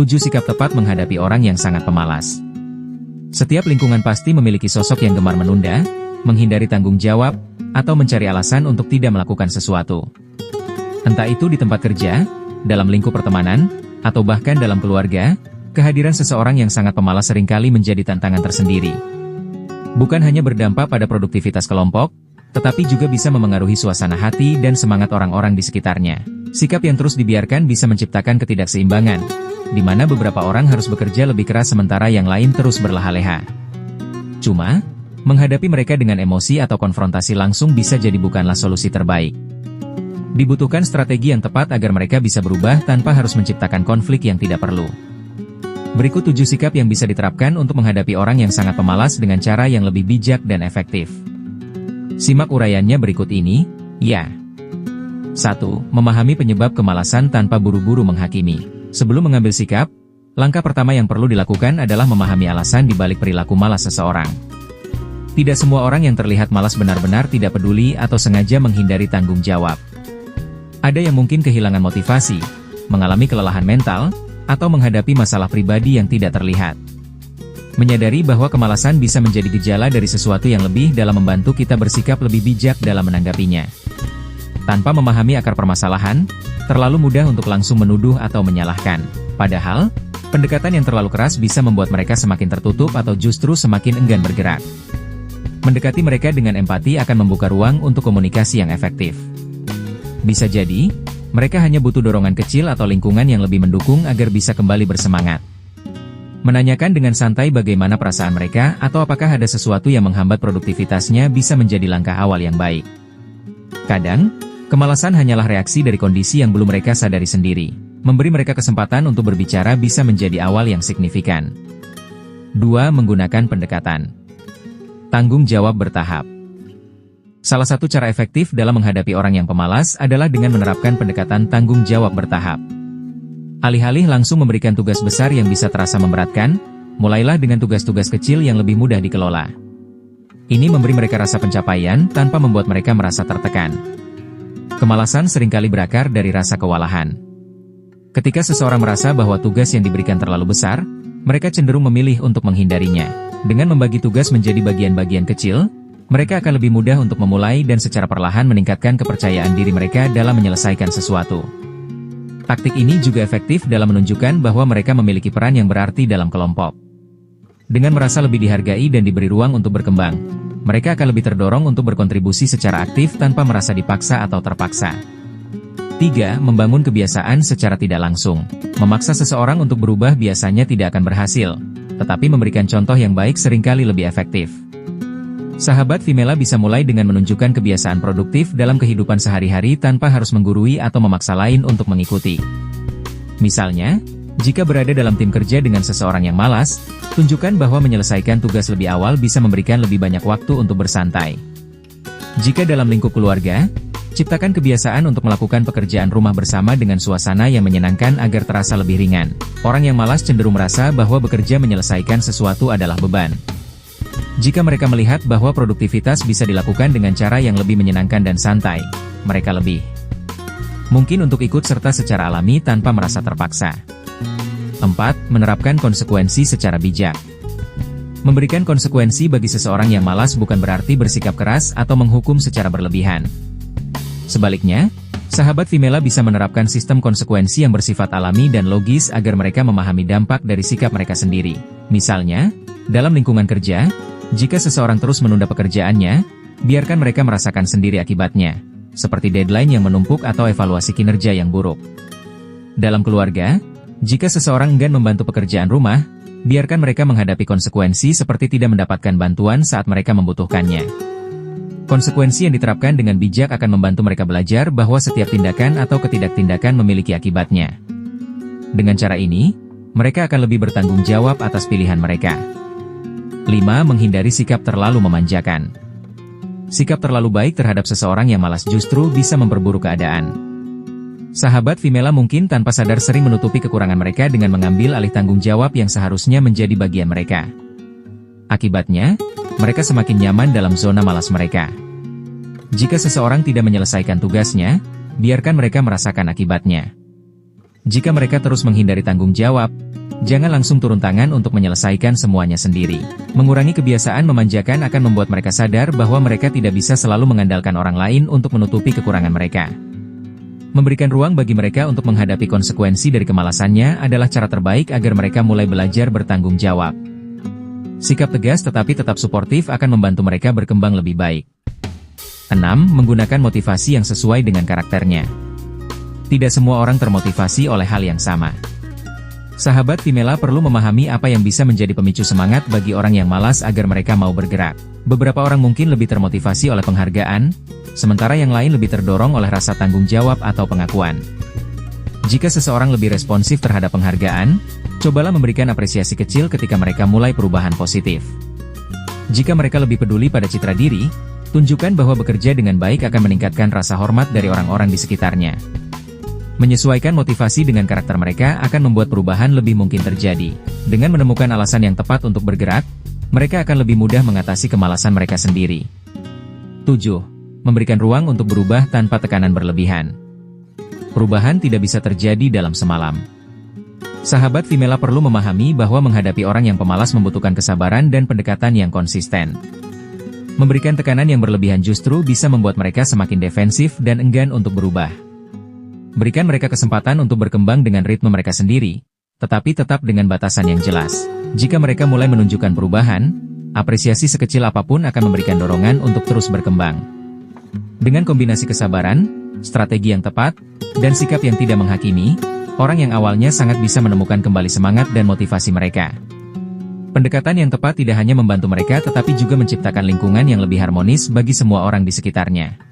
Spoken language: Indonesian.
7 sikap tepat menghadapi orang yang sangat pemalas. Setiap lingkungan pasti memiliki sosok yang gemar menunda, menghindari tanggung jawab, atau mencari alasan untuk tidak melakukan sesuatu. Entah itu di tempat kerja, dalam lingkup pertemanan, atau bahkan dalam keluarga, kehadiran seseorang yang sangat pemalas seringkali menjadi tantangan tersendiri. Bukan hanya berdampak pada produktivitas kelompok, tetapi juga bisa memengaruhi suasana hati dan semangat orang-orang di sekitarnya. Sikap yang terus dibiarkan bisa menciptakan ketidakseimbangan, di mana beberapa orang harus bekerja lebih keras sementara yang lain terus berleha-leha. Cuma, menghadapi mereka dengan emosi atau konfrontasi langsung bisa jadi bukanlah solusi terbaik. Dibutuhkan strategi yang tepat agar mereka bisa berubah tanpa harus menciptakan konflik yang tidak perlu. Berikut 7 sikap yang bisa diterapkan untuk menghadapi orang yang sangat pemalas dengan cara yang lebih bijak dan efektif. Simak uraiannya berikut ini, ya. 1. Memahami penyebab kemalasan tanpa buru-buru menghakimi. Sebelum mengambil sikap, langkah pertama yang perlu dilakukan adalah memahami alasan di balik perilaku malas seseorang. Tidak semua orang yang terlihat malas benar-benar tidak peduli atau sengaja menghindari tanggung jawab. Ada yang mungkin kehilangan motivasi, mengalami kelelahan mental, atau menghadapi masalah pribadi yang tidak terlihat. Menyadari bahwa kemalasan bisa menjadi gejala dari sesuatu yang lebih dalam membantu kita bersikap lebih bijak dalam menanggapinya. Tanpa memahami akar permasalahan, terlalu mudah untuk langsung menuduh atau menyalahkan. Padahal, pendekatan yang terlalu keras bisa membuat mereka semakin tertutup atau justru semakin enggan bergerak. Mendekati mereka dengan empati akan membuka ruang untuk komunikasi yang efektif. Bisa jadi, mereka hanya butuh dorongan kecil atau lingkungan yang lebih mendukung agar bisa kembali bersemangat. Menanyakan dengan santai bagaimana perasaan mereka atau apakah ada sesuatu yang menghambat produktivitasnya bisa menjadi langkah awal yang baik. Kadang, kemalasan hanyalah reaksi dari kondisi yang belum mereka sadari sendiri. Memberi mereka kesempatan untuk berbicara bisa menjadi awal yang signifikan. 2. Menggunakan pendekatan tanggung jawab bertahap. Salah satu cara efektif dalam menghadapi orang yang pemalas adalah dengan menerapkan pendekatan tanggung jawab bertahap. Alih-alih langsung memberikan tugas besar yang bisa terasa memberatkan, mulailah dengan tugas-tugas kecil yang lebih mudah dikelola. Ini memberi mereka rasa pencapaian tanpa membuat mereka merasa tertekan. Kemalasan seringkali berakar dari rasa kewalahan. Ketika seseorang merasa bahwa tugas yang diberikan terlalu besar, mereka cenderung memilih untuk menghindarinya. Dengan membagi tugas menjadi bagian-bagian kecil, mereka akan lebih mudah untuk memulai dan secara perlahan meningkatkan kepercayaan diri mereka dalam menyelesaikan sesuatu. Taktik ini juga efektif dalam menunjukkan bahwa mereka memiliki peran yang berarti dalam kelompok. Dengan merasa lebih dihargai dan diberi ruang untuk berkembang, mereka akan lebih terdorong untuk berkontribusi secara aktif tanpa merasa dipaksa atau terpaksa. 3. Membangun kebiasaan secara tidak langsung. Memaksa seseorang untuk berubah biasanya tidak akan berhasil, tetapi memberikan contoh yang baik seringkali lebih efektif. Sahabat Vimela bisa mulai dengan menunjukkan kebiasaan produktif dalam kehidupan sehari-hari tanpa harus menggurui atau memaksa lain untuk mengikuti. Misalnya, jika berada dalam tim kerja dengan seseorang yang malas, tunjukkan bahwa menyelesaikan tugas lebih awal bisa memberikan lebih banyak waktu untuk bersantai. Jika dalam lingkup keluarga, ciptakan kebiasaan untuk melakukan pekerjaan rumah bersama dengan suasana yang menyenangkan agar terasa lebih ringan. Orang yang malas cenderung merasa bahwa bekerja menyelesaikan sesuatu adalah beban. Jika mereka melihat bahwa produktivitas bisa dilakukan dengan cara yang lebih menyenangkan dan santai, mereka lebih mungkin untuk ikut serta secara alami tanpa merasa terpaksa. 4. Menerapkan konsekuensi secara bijak. Memberikan konsekuensi bagi seseorang yang malas bukan berarti bersikap keras atau menghukum secara berlebihan. Sebaliknya, sahabat Vimela bisa menerapkan sistem konsekuensi yang bersifat alami dan logis agar mereka memahami dampak dari sikap mereka sendiri. Misalnya, dalam lingkungan kerja, jika seseorang terus menunda pekerjaannya, biarkan mereka merasakan sendiri akibatnya, seperti deadline yang menumpuk atau evaluasi kinerja yang buruk. Dalam keluarga, jika seseorang enggan membantu pekerjaan rumah, biarkan mereka menghadapi konsekuensi seperti tidak mendapatkan bantuan saat mereka membutuhkannya. Konsekuensi yang diterapkan dengan bijak akan membantu mereka belajar bahwa setiap tindakan atau ketidaktindakan memiliki akibatnya. Dengan cara ini, mereka akan lebih bertanggung jawab atas pilihan mereka. 5. Menghindari sikap terlalu memanjakan. Sikap terlalu baik terhadap seseorang yang malas justru bisa memperburuk keadaan. Sahabat Vimela mungkin tanpa sadar sering menutupi kekurangan mereka dengan mengambil alih tanggung jawab yang seharusnya menjadi bagian mereka. Akibatnya, mereka semakin nyaman dalam zona malas mereka. Jika seseorang tidak menyelesaikan tugasnya, biarkan mereka merasakan akibatnya. Jika mereka terus menghindari tanggung jawab, Jangan langsung turun tangan untuk menyelesaikan semuanya sendiri. Mengurangi kebiasaan memanjakan akan membuat mereka sadar bahwa mereka tidak bisa selalu mengandalkan orang lain untuk menutupi kekurangan mereka. Memberikan ruang bagi mereka untuk menghadapi konsekuensi dari kemalasannya adalah cara terbaik agar mereka mulai belajar bertanggung jawab. Sikap tegas tetapi tetap suportif akan membantu mereka berkembang lebih baik. 6. Menggunakan motivasi yang sesuai dengan karakternya. Tidak semua orang termotivasi oleh hal yang sama. Sahabat Femela perlu memahami apa yang bisa menjadi pemicu semangat bagi orang yang malas agar mereka mau bergerak. Beberapa orang mungkin lebih termotivasi oleh penghargaan, sementara yang lain lebih terdorong oleh rasa tanggung jawab atau pengakuan. Jika seseorang lebih responsif terhadap penghargaan, cobalah memberikan apresiasi kecil ketika mereka mulai perubahan positif. Jika mereka lebih peduli pada citra diri, tunjukkan bahwa bekerja dengan baik akan meningkatkan rasa hormat dari orang-orang di sekitarnya. Menyesuaikan motivasi dengan karakter mereka akan membuat perubahan lebih mungkin terjadi. Dengan menemukan alasan yang tepat untuk bergerak, mereka akan lebih mudah mengatasi kemalasan mereka sendiri. 7. Memberikan ruang untuk berubah tanpa tekanan berlebihan. Perubahan tidak bisa terjadi dalam semalam. Sahabat Femela perlu memahami bahwa menghadapi orang yang pemalas membutuhkan kesabaran dan pendekatan yang konsisten. Memberikan tekanan yang berlebihan justru bisa membuat mereka semakin defensif dan enggan untuk berubah. Berikan mereka kesempatan untuk berkembang dengan ritme mereka sendiri, tetapi tetap dengan batasan yang jelas. Jika mereka mulai menunjukkan perubahan, apresiasi sekecil apapun akan memberikan dorongan untuk terus berkembang. Dengan kombinasi kesabaran, strategi yang tepat, dan sikap yang tidak menghakimi, orang yang awalnya sangat bisa menemukan kembali semangat dan motivasi mereka. Pendekatan yang tepat tidak hanya membantu mereka tetapi juga menciptakan lingkungan yang lebih harmonis bagi semua orang di sekitarnya.